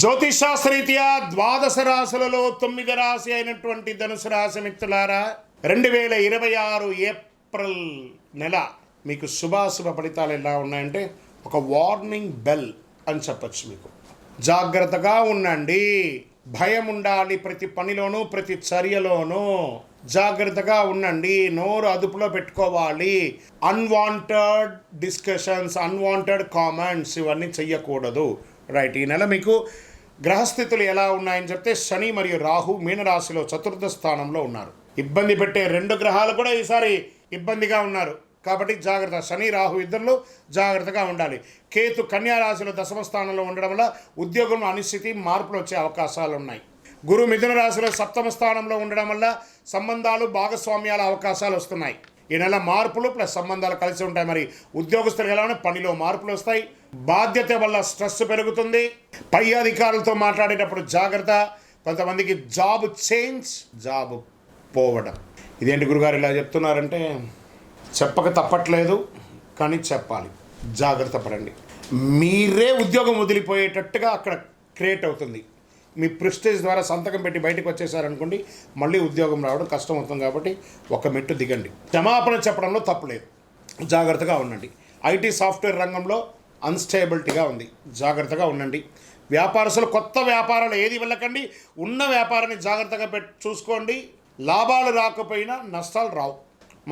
జ్యోతిషాస్త్రరీత్యా ద్వాదశ రాశులలో 9 రాశి అయినటువంటి ధనుసు రాశి మిత్రులారా, 2026 ఏప్రిల్ నెల మీకు శుభాశుభ ఫలితాలు ఎలా ఉన్నాయంటే ఒక వార్నింగ్ బెల్ అని చెప్పచ్చు. మీకు జాగ్రత్తగా ఉండండి, భయం ఉండాలి, ప్రతి పనిలోనూ ప్రతి చర్యలోనూ జాగ్రత్తగా ఉండండి, నోరు అదుపులో పెట్టుకోవాలి. అన్వాంటెడ్ డిస్కషన్స్, అన్వాంటెడ్ కామెంట్స్ ఇవన్నీ చెయ్యకూడదు. రైట్. ఈ నెల మీకు గ్రహస్థితులు ఎలా ఉన్నాయని చెప్తే శని మరియు రాహు మీనరాశిలో చతుర్థ స్థానంలో ఉన్నారు. ఇబ్బంది పెట్టే 2 గ్రహాలు కూడా ఈసారి ఇబ్బందిగా ఉన్నారు కాబట్టి జాగ్రత్త. శని రాహు ఇద్దరు జాగ్రత్తగా ఉండాలి. కేతు కన్యా రాశిలో దశమ స్థానంలో ఉండడం వల్ల ఉద్యోగంలో అనిశ్చితి, మార్పులు వచ్చే అవకాశాలు ఉన్నాయి. గురు మిథున రాశిలో సప్తమ స్థానంలో ఉండడం వల్ల సంబంధాలు, భాగస్వామ్యాల అవకాశాలు వస్తున్నాయి. ఈ నెల మార్పులు ప్లస్ సంబంధాలు కలిసి ఉంటాయి. మరి ఉద్యోగస్తులు ఎలా పనిలో మార్పులు వస్తాయి. బాధ్యత వల్ల స్ట్రెస్ పెరుగుతుంది. పై అధికారులతో మాట్లాడేటప్పుడు జాగ్రత్త. కొంతమందికి జాబ్ చేంజ్, జాబ్ పోవడం. ఇదేంటి గురుగారు ఇలా చెప్తున్నారంటే చెప్పక తప్పట్లేదు, కానీ చెప్పాలి. జాగ్రత్త పడండి. మీరే ఉద్యోగం వదిలిపోయేటట్టుగా అక్కడ క్రియేట్ అవుతుంది. మీ ప్రెస్టేజ్ ద్వారా సంతకం పెట్టి బయటకు వచ్చేసారనుకోండి, మళ్ళీ ఉద్యోగం రావడం కష్టం అవుతుంది. కాబట్టి ఒక మెట్టు దిగండి. క్షమాపణ చెప్పడంలో తప్పులేదు, జాగ్రత్తగా ఉండండి. ఐటీ సాఫ్ట్వేర్ రంగంలో అన్స్టేబిలిటీగా ఉంది, జాగ్రత్తగా ఉండండి. వ్యాపారస్తులు కొత్త వ్యాపారాలు ఏది వెళ్ళకండి, ఉన్న వ్యాపారాన్ని జాగ్రత్తగా చూసుకోండి. లాభాలు రాకపోయినా నష్టాలు రావు,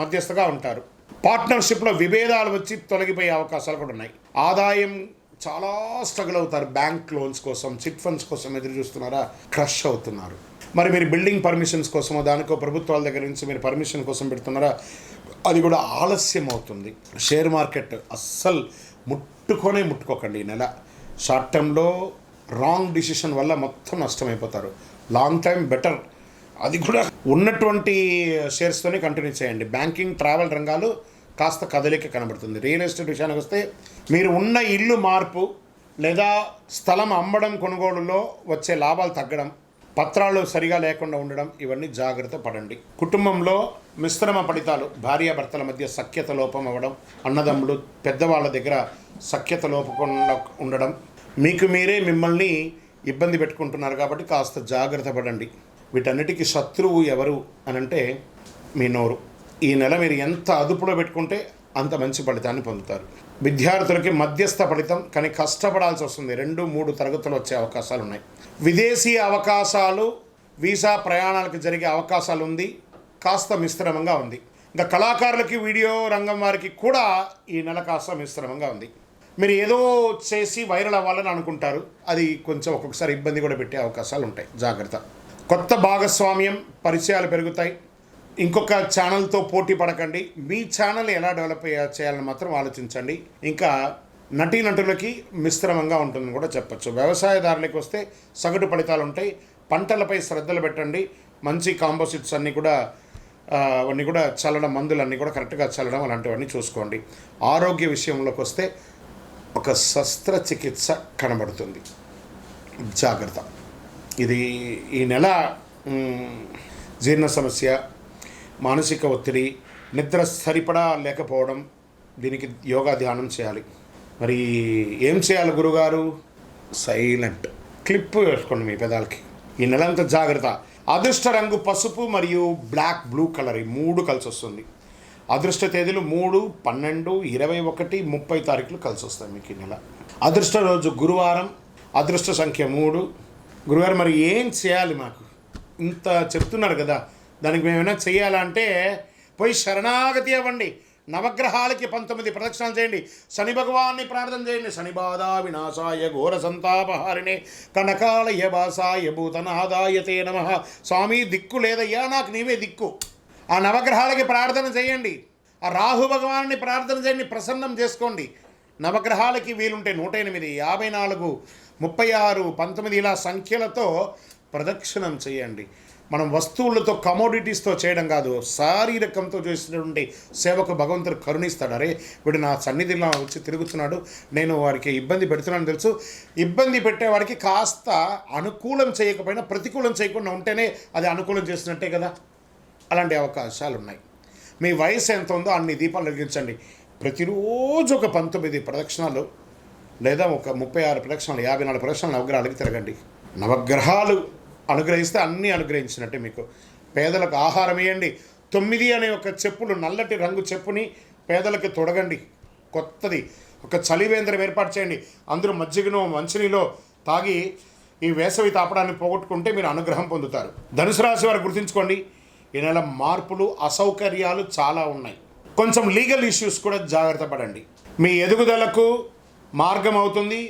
మధ్యస్థగా ఉంటారు. పార్ట్నర్షిప్లో విభేదాలు వచ్చి తొలగిపోయే అవకాశాలు కూడా ఉన్నాయి. ఆదాయం చాలా స్ట్రగుల్ అవుతారు. బ్యాంక్ లోన్స్ కోసం, చిట్ ఫండ్స్ కోసం ఎదురు చూస్తున్నారా, క్రష్ అవుతున్నారు. మరి మీరు బిల్డింగ్ పర్మిషన్స్ కోసమో దానికో ప్రభుత్వాల దగ్గర నుంచి మీరు పర్మిషన్ కోసం పెడుతున్నారా, అది కూడా ఆలస్యం అవుతుంది. షేర్ మార్కెట్ అస్సలు ముట్టుకోకండి. ఈ నెల షార్ట్ టైంలో రాంగ్ డిసిషన్ వల్ల మొత్తం నష్టమైపోతారు. లాంగ్ టైం బెటర్, అది కూడా ఉన్నటువంటి షేర్స్తోనే కంటిన్యూ చేయండి. బ్యాంకింగ్, ట్రావెల్ రంగాలు కాస్త కదలిక కనబడుతుంది. రియల్ ఎస్టేట్ విషయానికి వస్తే మీరు ఉన్న ఇల్లు మార్పు లేదా స్థలం అమ్మడం, కొనుగోలులో వచ్చే లాభాలు తగ్గడం, పత్రాలు సరిగా లేకుండా ఉండడం, ఇవన్నీ జాగ్రత్త పడండి. కుటుంబంలో మిశ్రమ ఫలితాలు, భార్యాభర్తల మధ్య సఖ్యత లోపం అవ్వడం, అన్నదమ్ములు పెద్దవాళ్ళ దగ్గర సఖ్యత లోపకుండా ఉండడం, మీకు మీరే మిమ్మల్ని ఇబ్బంది పెట్టుకుంటున్నారు కాబట్టి కాస్త జాగ్రత్త పడండి. వీటన్నిటికీ శత్రువు ఎవరు అనంటే మీ నోరు. ఈ నెల మీరు ఎంత అదుపులో పెట్టుకుంటే అంత మంచి ఫలితాన్ని పొందుతారు. విద్యార్థులకి మధ్యస్థ ఫలితం, కానీ కష్టపడాల్సి వస్తుంది. 2-3 తరగతులు వచ్చే అవకాశాలు ఉన్నాయి. విదేశీ అవకాశాలు, వీసా ప్రయాణాలకు జరిగే అవకాశాలు ఉంది. కాస్త మిశ్రమంగా ఉంది. ఇంకా కళాకారులకి, వీడియో రంగం వారికి కూడా ఈ నెల కాస్త మిశ్రమంగా ఉంది. మీరు ఏదో చేసి వైరల్ అవ్వాలని అనుకుంటారు, అది కొంచెం ఒక్కొక్కసారి ఇబ్బంది కూడా పెట్టే అవకాశాలు ఉంటాయి. జాగ్రత్త. కొత్త భాగస్వామ్యం, పరిచయాలు పెరుగుతాయి. ఇంకొక ఛానల్తో పోటీ పడకండి. మీ ఛానల్ ఎలా డెవలప్ చేయాలని మాత్రం ఆలోచించండి. ఇంకా నటీనటులకి మిశ్రమంగా ఉంటుందని కూడా చెప్పచ్చు. వ్యవసాయదారులకు వస్తే సగటు ఫలితాలు ఉంటాయి. పంటలపై శ్రద్ధలు పెట్టండి. మంచి కాంపోజిట్స్ అవన్నీ కూడా చల్లడం, మందులన్నీ కూడా కరెక్ట్గా చల్లడం, అలాంటివన్నీ చూసుకోండి. ఆరోగ్య విషయంలోకి వస్తే ఒక శస్త్రచికిత్స కనబడుతుంది, జాగ్రత్త. ఇది ఈ నెల జీర్ణ సమస్య, మానసిక ఒత్తిడి, నిద్ర సరిపడా లేకపోవడం, దీనికి యోగా ధ్యానం చేయాలి. మరి ఏం చేయాలి గురుగారు? సైలెంట్. క్లిప్ వేసుకోండి మీ పెదాలకి. ఈ నెలంతా జాగ్రత్త. అదృష్ట రంగు పసుపు మరియు బ్లాక్, బ్లూ కలర్, ఈ 3 కలిసి వస్తుంది. అదృష్ట తేదీలు 3, 12, 21, 30 తారీఖులు కలిసి వస్తాయి మీకు ఈ నెల. అదృష్ట రోజు గురువారం, అదృష్ట సంఖ్య 3. గురుగారు మరి ఏం చేయాలి? మాకు ఇంత చెప్తున్నారు కదా, దానికి మేమైనా చేయాలంటే పోయి శరణాగతి అవ్వండి. నవగ్రహాలకి 19 ప్రదక్షిణాలు చేయండి. శని భగవాన్ని ప్రార్థన చేయండి. శని బాధ వినాశాయ ఘోర సంతాపహారిణే కనకాలయ వాసాయ భూతనాదాయతే నమః. స్వామి దిక్కు లేదయ్యా, నాకు నీవే దిక్కు. ఆ నవగ్రహాలకి ప్రార్థన చేయండి. ఆ రాహు భగవాన్ని ప్రార్థన చేయండి, ప్రసన్నం చేసుకోండి. నవగ్రహాలకి వీలుంటే 108, 54, 36, 19 ఇలా సంఖ్యలతో ప్రదక్షిణం చేయండి. మనం వస్తువులతో, కమోడిటీస్తో చేయడం కాదు, శారీరకంతో చేసినటువంటి సేవకు భగవంతుడు కరుణిస్తాడు. అరే వీడు నా సన్నిధిలో వచ్చి తిరుగుతున్నాడు, నేను వారికి ఇబ్బంది పెడుతున్నాను తెలుసు. ఇబ్బంది పెట్టేవాడికి కాస్త అనుకూలం చేయకపోయినా ప్రతికూలం చేయకుండా ఉంటేనే అది అనుకూలం చేసినట్టే కదా. అలాంటి అవకాశాలు ఉన్నాయి. మీ వయసు ఎంత ఉందో అన్ని దీపాలు వెలిగించండి. ప్రతిరోజు ఒక 19 ప్రదక్షిణాలు లేదా ఒక 36 ప్రదక్షిణలు 54 ప్రదక్షిణలు నవగ్రహాలకి తిరగండి. నవగ్రహాలు అనుగ్రహిస్తే అన్నీ అనుగ్రహించినట్టే. మీకు పేదలకు ఆహారం వేయండి. 9 అనే ఒక చెప్పులు, నల్లటి రంగు చెప్పుని పేదలకు తొడగండి. కొత్తది ఒక చలివేంద్రం ఏర్పాటు చేయండి. అందరూ మజ్జిగనో మంచినీలో తాగి ఈ వేసవి తాపడాన్ని పోగొట్టుకుంటే మీరు అనుగ్రహం పొందుతారు. ధనుసు రాశి వారు గుర్తుంచుకోండి, ఈ నెల మార్పులు, అసౌకర్యాలు చాలా ఉన్నాయి. కొంచెం లీగల్ ఇష్యూస్ కూడా జాగ్రత్త పడండి. మీ ఎదుగుదలకు మార్గం అవుతుంది.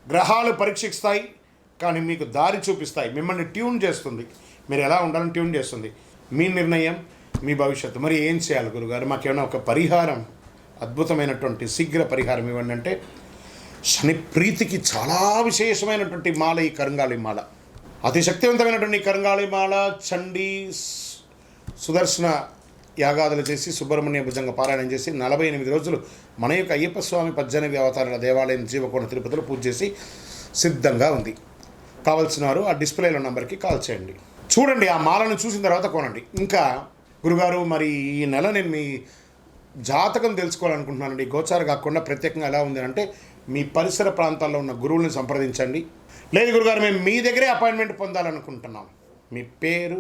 గ్రహాలు పరీక్షిస్తాయి, కానీ మీకు దారి చూపిస్తాయి. మిమ్మల్ని ట్యూన్ చేస్తుంది. మీరు ఎలా ఉండాలని ట్యూన్ చేస్తుంది. మీ నిర్ణయం, మీ భవిష్యత్తు. మరి ఏం చేయాలి గురుగారు? మాకేమైనా ఒక పరిహారం, అద్భుతమైనటువంటి శీఘ్ర పరిహారం ఇవ్వండి అంటే, శని ప్రీతికి చాలా విశేషమైనటువంటి మాల ఈ కరుంగాళి మాల. అతి శక్తివంతమైనటువంటి కరుంగాళి మాల. చండీ సుదర్శన యాగాదులు చేసి, సుబ్రహ్మణ్య భుజంగ పారాయణం చేసి 48 రోజులు మన యొక్క అయ్యప్ప స్వామి 18 అవతారాల దేవాలయం జీవకోణ తిరుపతిలో పూజ చేసి సిద్ధంగా ఉంది. కావాల్సిన వారు ఆ డిస్ప్లేలో నెంబర్కి కాల్ చేయండి. చూడండి, ఆ మాలను చూసిన తర్వాత కొనండి. ఇంకా గురుగారు, మరి ఈ నెల నేను మీ జాతకం తెలుసుకోవాలనుకుంటున్నానండి. గోచార కాకుండా ప్రత్యేకంగా ఎలా ఉంది అంటే, మీ పరిసర ప్రాంతాల్లో ఉన్న గురువులను సంప్రదించండి. లేదు గురుగారు, మేము మీ దగ్గరే అపాయింట్మెంట్ పొందాలనుకుంటున్నాం. మీ పేరు,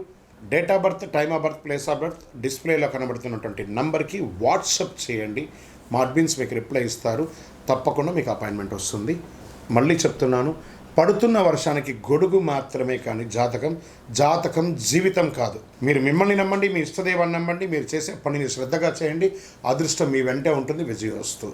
date of birth, time of birth, place of birth డిస్ప్లేలో కనబడుతున్నటువంటి నంబర్కి వాట్సప్ చేయండి. మా అడ్మిన్స్ మీకు రిప్లై ఇస్తారు. తప్పకుండా మీకు అపాయింట్మెంట్ వస్తుంది. మళ్ళీ చెప్తున్నాను, పడుతున్న వర్షానికి గొడుగు మాత్రమే, కానీ జాతకం జీవితం కాదు. మీరు మిమ్మల్ని నమ్మండి, మీ ఇష్టదేవాన్ని నమ్మండి, మీరు చేసే పనిని శ్రద్ధగా చేయండి. అదృష్టం మీ వెంటే ఉంటుంది. విజయోస్తు.